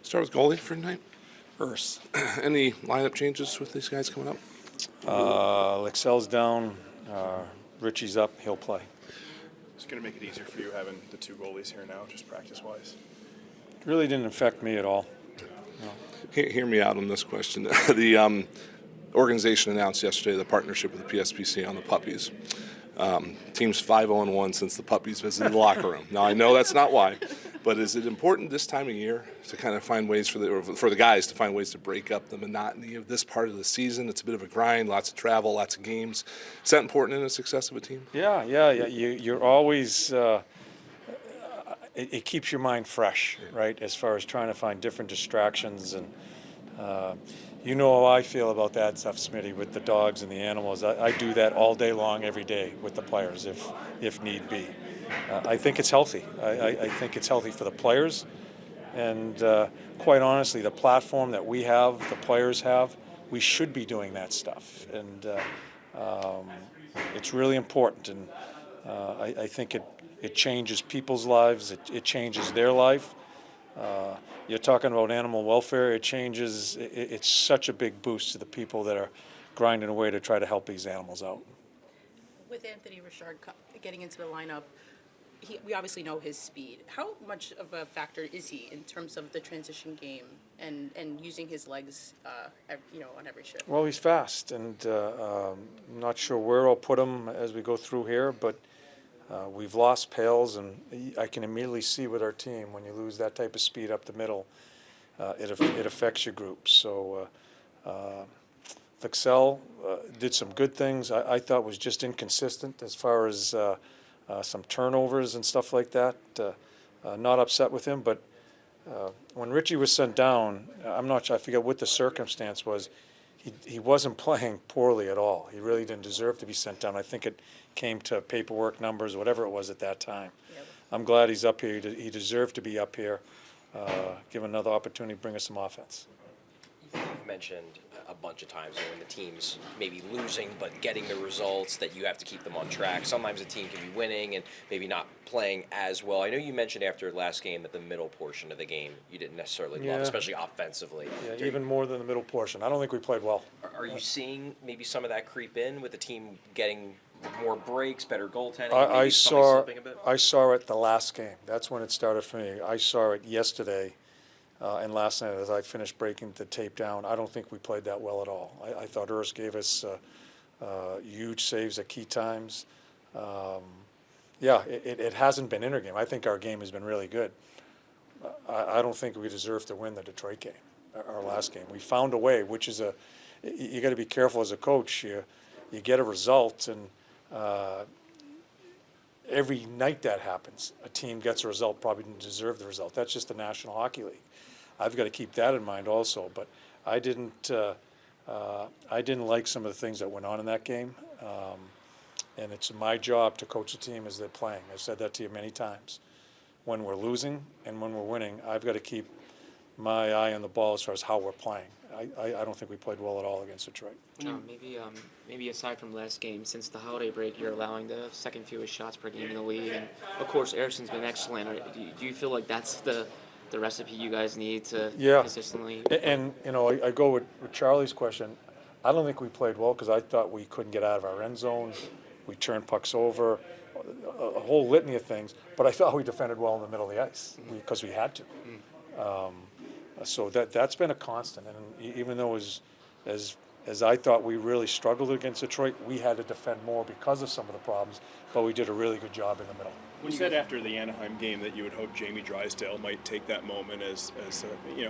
Start with goalie for tonight. Urs. Any lineup changes with these guys coming up? Lexell's down. Richie's up. He'll play. It's going to make it easier for you having the two goalies here now, just practice-wise. It really didn't affect me at all. No. Hear me out on this question. The organization announced yesterday the partnership with the PSPC on the puppies. Team's 5-0-1 since the puppies visited the locker room. Now, I know that's not why, but is it important this time of year to kind of find ways for the guys to find ways to break up the monotony of this part of the season? It's a bit of a grind, lots of travel, lots of games. Is that important in the success of a team? Yeah. You're always it keeps your mind fresh, right? As far as trying to find different distractions, and you know how I feel about that stuff, Smitty, with the dogs and the animals. I do that all day long, every day with the players, if need be. I think it's healthy. I think it's healthy for the players, and quite honestly, the platform that we have, the players have, we should be doing that stuff, and it's really important. And I think it changes people's lives. It changes their life. You're talking about animal welfare. It changes. It's such a big boost to the people that are grinding away to try to help these animals out. With Anthony Richard getting into the lineup, we obviously know his speed. How much of a factor is he in terms of the transition game and using his legs, on every shift? Well, he's fast, and I'm not sure where I'll put him as we go through here, but we've lost Pales, and I can immediately see with our team when you lose that type of speed up the middle, it affects your group. So Lexell did some good things. I thought was just inconsistent as far as some turnovers and stuff like that. Not upset with him, but when Richie was sent down, I'm not sure, I forget what the circumstance was. He wasn't playing poorly at all. He really didn't deserve to be sent down. I think it came to paperwork numbers, whatever it was at that time. Yep. I'm glad he's up here. He deserved to be up here. Give another opportunity to bring us some offense. You've mentioned a bunch of times when the team's maybe losing but getting the results that you have to keep them on track. Sometimes a team can be winning and maybe not playing as well. I know you mentioned after last game that the middle portion of the game you didn't necessarily love, especially offensively. Yeah, even more than the middle portion. I don't think we played well. Are you seeing maybe some of that creep in with the team getting more breaks, better goaltending? I saw it the last game. That's when it started for me. I saw it yesterday. And last night, as I finished breaking the tape down, I don't think we played that well at all. I thought Urs gave us huge saves at key times. It hasn't been inter game. I think our game has been really good. I don't think we deserve to win the Detroit game, our last game. We found a way, which is you got to be careful as a coach. You get a result, and every night that happens, a team gets a result, probably didn't deserve the result. That's just the National Hockey League. I've got to keep that in mind also. But I didn't like some of the things that went on in that game. And it's my job to coach a team as they're playing. I've said that to you many times. When we're losing and when we're winning, I've got to keep my eye on the ball as far as how we're playing. I don't think we played well at all against Detroit. John, maybe aside from last game, since the holiday break, you're allowing the second fewest shots per game in the league, and of course, Ericsson's been excellent. Do you feel like that's the recipe you guys need to consistently? And I go with Charlie's question. I don't think we played well because I thought we couldn't get out of our end zone. We turned pucks over, a whole litany of things. But I thought we defended well in the middle of the ice because we had to. So that's been a constant, and even though as I thought we really struggled against Detroit, we had to defend more because of some of the problems, but we did a really good job in the middle. You said after the Anaheim game that you would hope Jamie Drysdale might take that moment as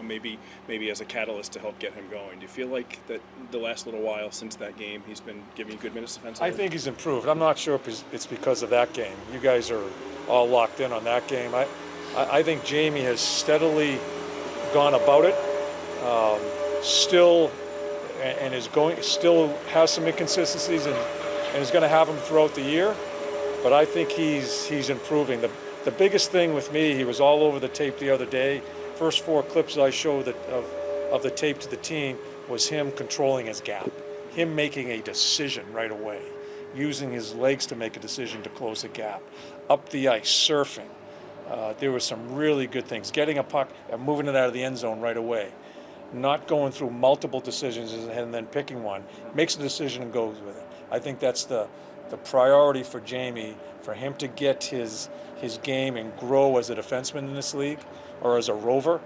maybe as a catalyst to help get him going. Do you feel like that the last little while since that game he's been giving you good minutes defensively? I think he's improved. I'm not sure if it's because of that game. You guys are all locked in on that game. I think Jamie has steadily gone about it, still has some inconsistencies and is going to have them throughout the year. But I think he's improving. The biggest thing with me, he was all over the tape the other day. First 4 clips I showed of the tape to the team was him controlling his gap, him making a decision right away, using his legs to make a decision to close the gap, up the ice, surfing. There were some really good things. Getting a puck and moving it out of the end zone right away. Not going through multiple decisions and then picking one. Makes a decision and goes with it. I think that's the priority for Jamie, for him to get his game and grow as a defenseman in this league or as a rover.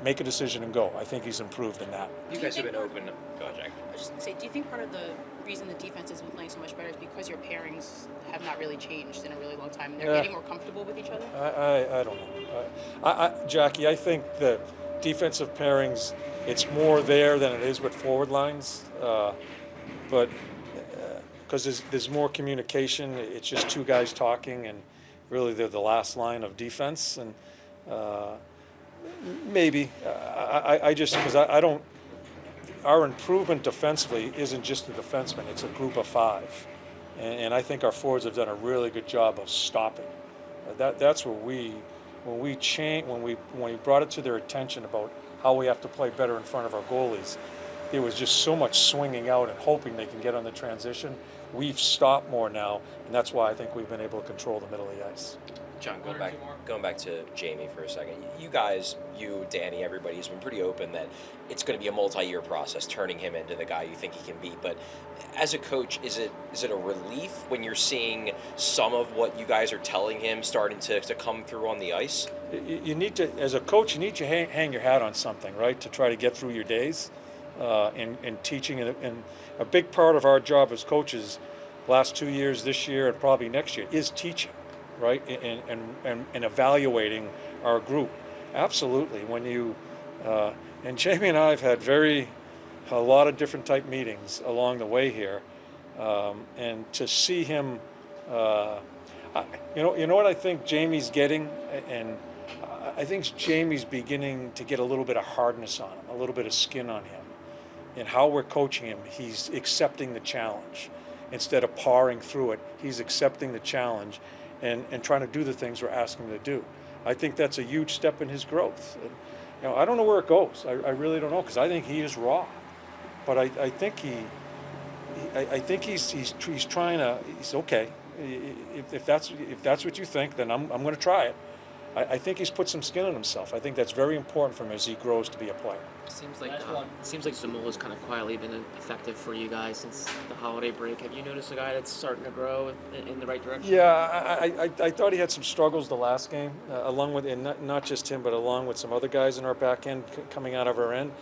Make a decision and go. I think he's improved in that. You guys have been open. Go ahead, Jack. I was just gonna say, do you think part of the reason the defense has been playing so much better is because your pairings have not really changed in a really long time? They're getting more comfortable with each other? I don't know. Jackie, I think the defensive pairings, it's more there than it is with forward lines. But because there's more communication, it's just two guys talking, and really they're the last line of defense. And maybe I just because I don't. Our improvement defensively isn't just the defenseman; it's a group of five, and I think our forwards have done a really good job of stopping. That's where when we brought it to their attention about how we have to play better in front of our goalies. There was just so much swinging out and hoping they can get on the transition. We've stopped more now, and that's why I think we've been able to control the middle of the ice. John, going back to Jamie for a second. You guys, you, Danny, everybody's been pretty open that it's going to be a multi-year process turning him into the guy you think he can be. But as a coach, is it a relief when you're seeing some of what you guys are telling him starting to come through on the ice? You need to, as a coach, you need to hang your hat on something, right, to try to get through your days. In teaching, and a big part of our job as coaches, last 2 years, this year, and probably next year, is teaching, right, and evaluating our group. Absolutely. When you and Jamie and I have had a lot of different type meetings along the way here, and to see him, you know what I think Jamie's getting, and I think Jamie's beginning to get a little bit of hardness on him, a little bit of skin on him. And how we're coaching him, he's accepting the challenge. Instead of pawing through it, he's accepting the challenge and trying to do the things we're asking him to do. I think that's a huge step in his growth. And, I don't know where it goes. I really don't know, because I think he is raw. But I think he's trying to. He's okay. If that's what you think, then I'm going to try it. I think he's put some skin on himself. I think that's very important for him as he grows to be a player. Seems like Zamorula's kind of quietly been effective for you guys since the holiday break. Have you noticed a guy that's starting to grow in the right direction? Yeah, I thought he had some struggles the last game, along with, and not just him, but along with some other guys in our back end coming out of our end.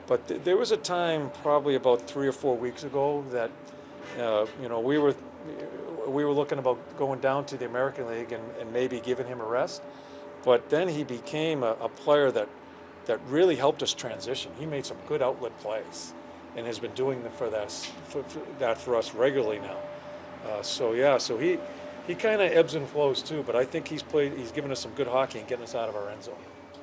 But there was a time, probably about 3 or 4 weeks ago, that we were looking about going down to the American League and maybe giving him a rest. But then he became a player that really helped us transition. He made some good outlet plays and has been doing that for us regularly now. So he kind of ebbs and flows too, but I think he's given us some good hockey and getting us out of our end zone.